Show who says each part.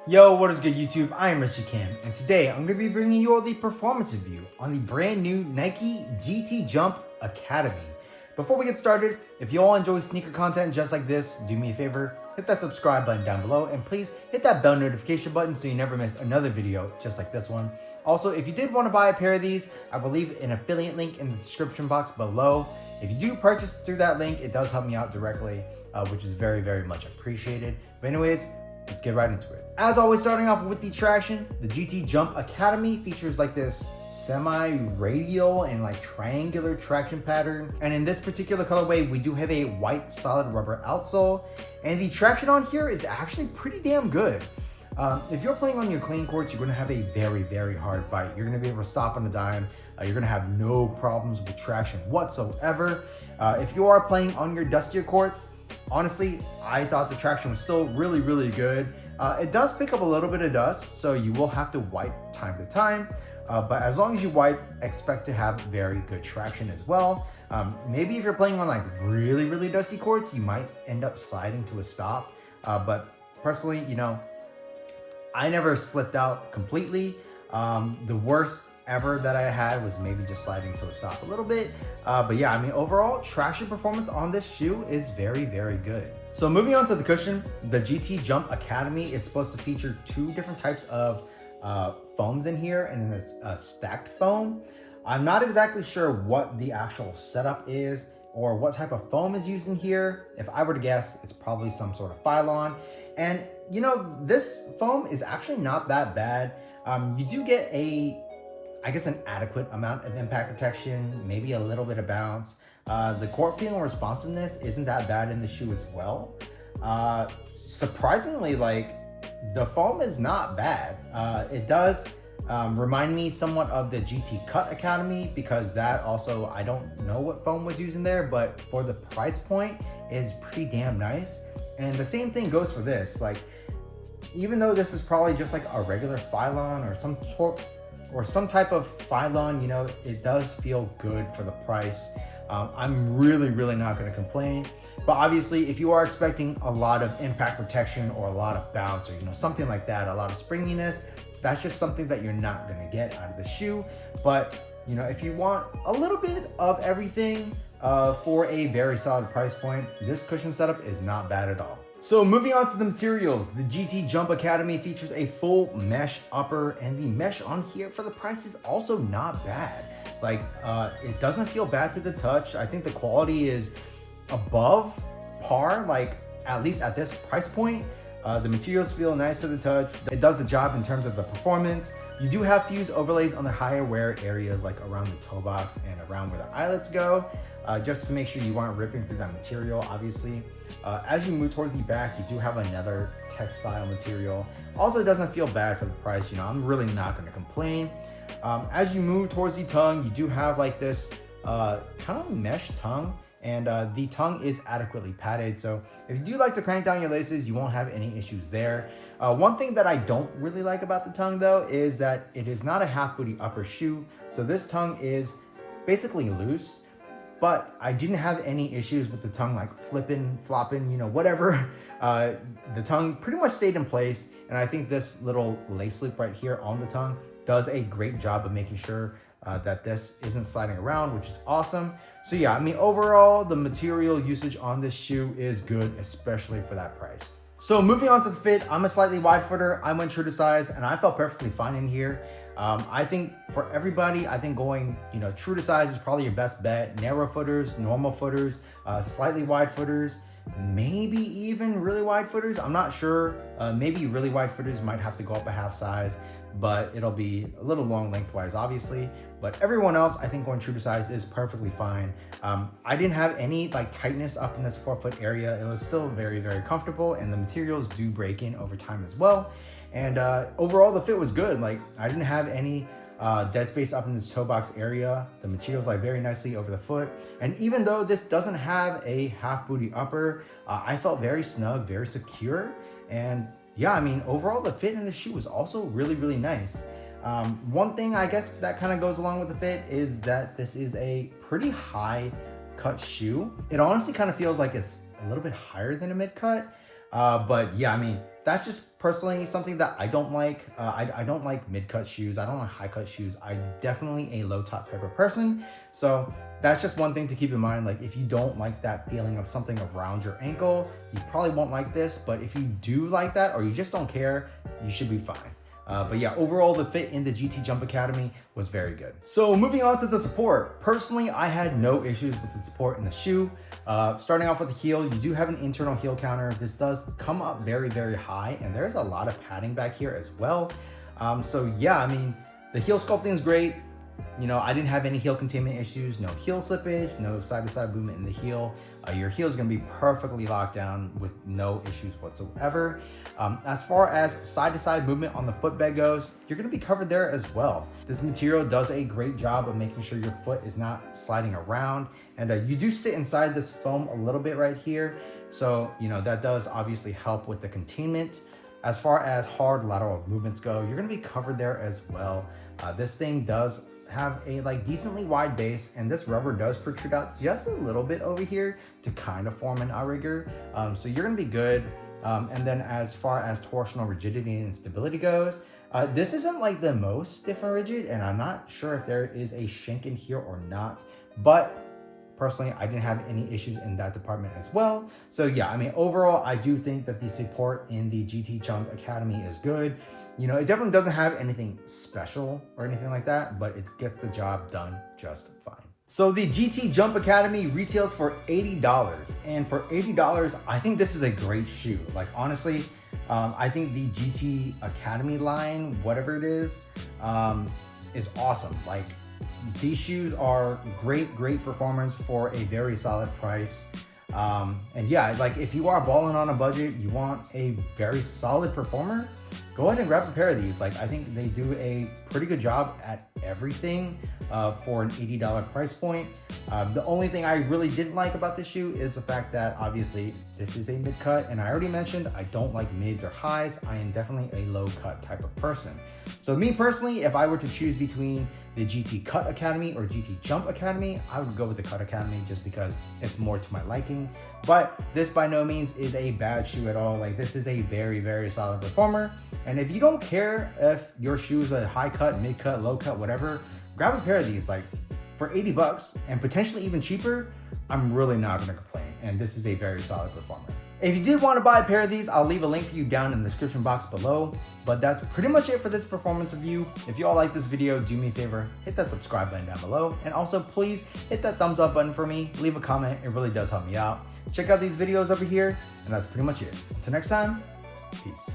Speaker 1: Yo, what is good YouTube? I am Richie Cam, and today I'm going to be bringing you all the performance review on the brand new Nike GT Jump Academy. Before we get started, if you all enjoy sneaker content just like this, do me a favor, hit that subscribe button down below, and please hit that bell notification button so you never miss another video just like this one. Also, if you did want to buy a pair of these, I will leave an affiliate link in the description box below. If you do purchase through that link, it does help me out directly, which is very, very much appreciated. But anyways, let's get right into it. As always, starting off with the traction, the GT Jump Academy features like this semi-radial and like triangular traction pattern. And in this particular colorway, we do have a white solid rubber outsole. And the traction on here is actually pretty damn good. If you're playing on your clean courts, you're gonna have a very, very hard bite. You're gonna be able to stop on the dime. You're gonna have no problems with traction whatsoever. If you are playing on your dustier courts, honestly, I thought the traction was still really, really good. It does pick up a little bit of dust, so you will have to wipe time to time. But as long as you wipe, expect to have very good traction as well. Maybe if you're playing on like really, really dusty courts, you might end up sliding to a stop. But personally, you know, I never slipped out completely. The worst ever that I had was maybe just sliding to a stop a little bit. But yeah, I mean, overall, traction performance on this shoe is very, very good. So moving on to the cushion, the GT Jump Academy is supposed to feature two different types of foams in here, and then it's stacked foam. I'm not exactly sure what the actual setup is or what type of foam is used in here. If I were to guess, it's probably some sort of Phylon. And you know, this foam is actually not that bad. You do get I guess an adequate amount of impact protection, maybe a little bit of bounce. The court feel and responsiveness isn't that bad in the shoe as well. Surprisingly, like, the foam is not bad. It does remind me somewhat of the GT Cut Academy, because that also, I don't know what foam was used in there, but for the price point, is pretty damn nice. And the same thing goes for this. Like, even though this is probably just like a regular Phylon or some type of Phylon, you know, it does feel good for the price. I'm really, really not going to complain. But obviously, if you are expecting a lot of impact protection or a lot of bounce or, you know, something like that, a lot of springiness, that's just something that you're not going to get out of the shoe. But, you know, if you want a little bit of everything for a very solid price point, this cushion setup is not bad at all. So moving on to the materials, the GT Jump Academy features a full mesh upper, and the mesh on here for the price is also not bad. Like, it doesn't feel bad to the touch. I think the quality is above par, like at least at this price point. The materials feel nice to the touch. It does the job in terms of the performance. You do have fused overlays on the higher wear areas, like around the toe box and around where the eyelets go, just to make sure you aren't ripping through that material, obviously. As you move towards the back, you do have another textile material. Also, it doesn't feel bad for the price. You know, I'm really not going to complain. As you move towards the tongue, you do have like this kind of mesh tongue, and the tongue is adequately padded. So if you do like to crank down your laces, you won't have any issues there. One thing that I don't really like about the tongue though is that it is not a half booty upper shoe. So this tongue is basically loose, but I didn't have any issues with the tongue like flipping, flopping, you know, whatever. The tongue pretty much stayed in place. And I think this little lace loop right here on the tongue does a great job of making sure that this isn't sliding around, which is awesome. So yeah, I mean, overall, the material usage on this shoe is good, especially for that price. So moving on to the fit, I'm a slightly wide footer. I went true to size, and I felt perfectly fine in here. I think for everybody, I think going, you know, true to size is probably your best bet. Narrow footers, normal footers, slightly wide footers, maybe even really wide footers. I'm not sure. Maybe really wide footers might have to go up a half size, but it'll be a little long lengthwise, obviously. But everyone else, I think going true to size is perfectly fine. I didn't have any like tightness up in this forefoot area. It was still very, very comfortable, and the materials do break in over time as well. And overall, the fit was good. Like, I didn't have any dead space up in this toe box area. The materials lie very nicely over the foot. And even though this doesn't have a half booty upper, I felt very snug, very secure. And yeah, I mean, overall, the fit in the shoe was also really, really nice. One thing I guess that kind of goes along with the fit is that this is a pretty high cut shoe. It honestly kind of feels like it's a little bit higher than a mid cut. But yeah, I mean, that's just personally something that I don't like. I don't like mid-cut shoes. I don't like high-cut shoes. I'm definitely a low-top type of person. So that's just one thing to keep in mind. Like if you don't like that feeling of something around your ankle, you probably won't like this. But if you do like that, or you just don't care, you should be fine. But yeah, overall the fit in the GT Jump Academy was very good. So moving on to the support. Personally, I had no issues with the support in the shoe. Starting off with the heel, you do have an internal heel counter. This does come up very, very high, and there's a lot of padding back here as well. So yeah, I mean, the heel sculpting is great. You know, I didn't have any heel containment issues, no heel slippage, no side-to-side movement in the heel. Your heel is going to be perfectly locked down with no issues whatsoever. As far as side-to-side movement on the footbed goes, you're going to be covered there as well. This material does a great job of making sure your foot is not sliding around. And you do sit inside this foam a little bit right here. So, you know, that does obviously help with the containment. As far as hard lateral movements go, you're going to be covered there as well. This thing does have a decently wide base, and this rubber does protrude out just a little bit over here to kind of form an outrigger. So you're gonna be good. And then as far as torsional rigidity and stability goes, this isn't like the most stiff and rigid, and I'm not sure if there is a shank in here or not, but personally, I didn't have any issues in that department as well. So yeah, I mean, overall, I do think that the support in the GT Jump Academy is good. You know, it definitely doesn't have anything special or anything like that, but it gets the job done just fine. So the GT Jump Academy retails for $80. And for $80, I think this is a great shoe. Like honestly, I think the GT Academy line, whatever it is awesome. Like these shoes are great performance for a very solid price. And yeah, like if you are balling on a budget, you want a very solid performer, go ahead and grab a pair of these. Like I think they do a pretty good job at everything for an $80 price point. The only thing I really didn't like about this shoe is the fact that obviously this is a mid cut, and I already mentioned I don't like mids or highs. I am definitely a low cut type of person. So me personally, if I were to choose between the GT Cut Academy or GT Jump Academy, I would go with the Cut Academy just because it's more to my liking. But this by no means is a bad shoe at all. Like this is a very solid performer. And if you don't care if your shoe is a high cut, mid cut, low cut, whatever, grab a pair of these. Like for 80 bucks and potentially even cheaper, I'm really not gonna complain. And this is a very solid performer. If you did want to buy a pair of these, I'll leave a link for you down in the description box below. But that's pretty much it for this performance review. If you all like this video, do me a favor, hit that subscribe button down below. And also please hit that thumbs up button for me. Leave a comment, it really does help me out. Check out these videos over here, and that's pretty much it. Until next time, peace.